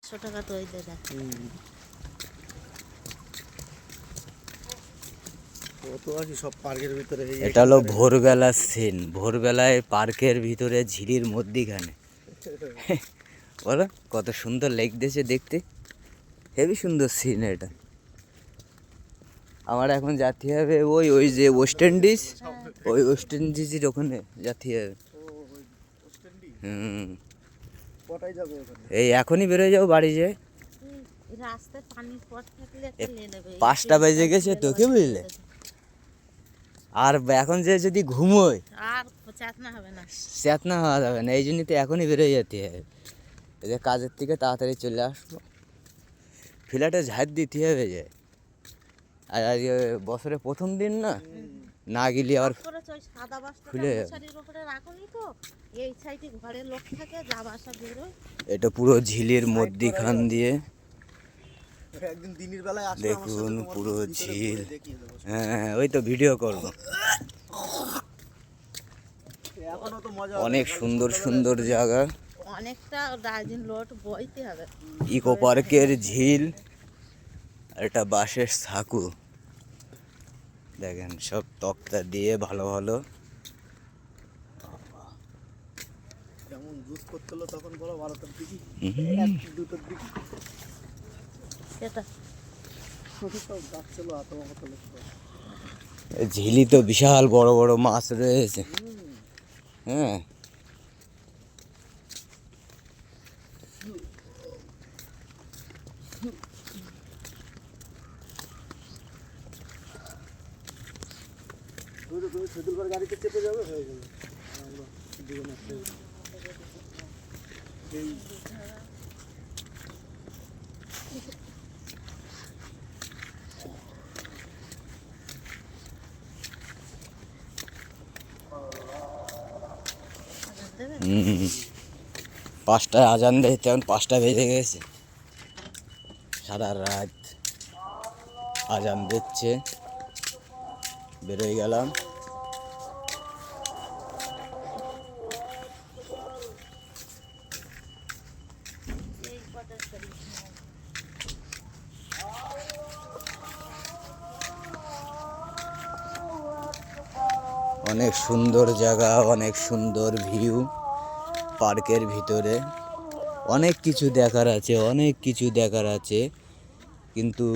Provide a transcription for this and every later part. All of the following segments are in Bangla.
100 টাকা তো ওই দাদা। সব পার্কের ভিতরে। এটা হলো ভোরবেলার সিন, ভোরবেলায় পার্কের ভিতরে ঝিরির মধ্যিখানে বলো কত সুন্দর লাগতেছে দেখতে, হেবি সুন্দর সিন এটা। আমার এখন যেতে হবে ওই ওই যে ওয়েস্ট ইন্ডিজ, ওই ওয়েস্ট ইন্ডিজের ওখানে যেতে হবে। কটায় যাবে? এই এখনই বেরোয় যাও বাড়ি যে, রাস্তায় পানির পথ থাকলে একটা নিয়ে নেবে। 5টা বেজে গেছে তো, কি বুঝলে? আর এখন যে যদি ঘুমোয় আর চেতনা হবে না, চেতনা হওয়া যাবে না, এই জন্যই তো এখনই বেরোয় যেতে হবে। এই যে কাজের থেকে তাড়াতাড়ি চলে আসবো, ফ্ল্যাটে ঝাড় দিতে হবে যে। আর আজকে বছরের প্রথম দিন না, না গেলে আবার সাদা বাসটা খুলে মশারির উপরে রাখুনি তো, এই সাইডে ঘরে লোক থাকে, যাওয়া আসা বেরোয়। এটা পুরো ঝিলের মধ্যিখান দিয়ে একদিন দিনের বেলায় আসবে, দেখুন পুরো ঝিল। হ্যাঁ ওই তো ভিডিও করবো। এখনো তো মজা, অনেক সুন্দর সুন্দর জায়গা, অনেকটা দার্জিলিং লোড বইতে হবে। ইকো পার্কের ঝিল, আর এটা বাঁশের সাঁকো দেখেন, সব তক্তা দিয়ে ভালো ভালো। যেমন জুস করতে হলো তখন বলো 12টার দিকে, 2টার দিকে সেটা সব যাচ্ছিল এত মতো লোক। ঝিলি তো বিশাল বড় বড় মাছ রয়েছে। হ্যাঁ তুমি সেদুলবার গাড়িতে চেপে যাবে, হয়ে যাবে। আমরা দুজনে এই দেবে। 5টায় আজান দেয়, তখন 5টা বেজে গেছে। সারা রাত আজান দিচ্ছে, বেরোয় গেলাম। এই কটার শরীর অনেক সুন্দর জায়গা, অনেক সুন্দর ভিউ পার্কের ভিতরে। অনেক কিছু দেখার আছে, অনেক কিছু দেখার আছে, কিন্তু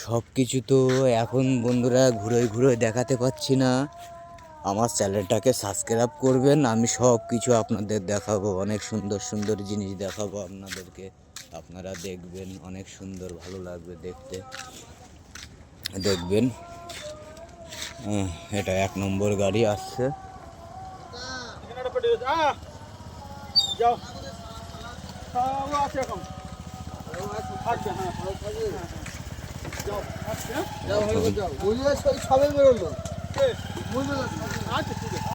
সব কিছু তো এখন বন্ধুরা ঘুরে ঘুরে দেখাতে পাচ্ছি না। আমার চ্যানেলটাকে সাবস্ক্রাইব করবেন, আমি সব কিছু আপনাদের দেখাবো, অনেক সুন্দর সুন্দর জিনিস দেখাবো আপনাদেরকে। আপনারা দেখবেন, অনেক সুন্দর, ভালো লাগবে দেখতে, দেখবেন। এটা 1 নম্বর গাড়ি আসছে। যাও আছে এখন, থাকবে। হ্যাঁ যাও, যাও, সবাই বেরোলো, বুঝলে? আচ্ছা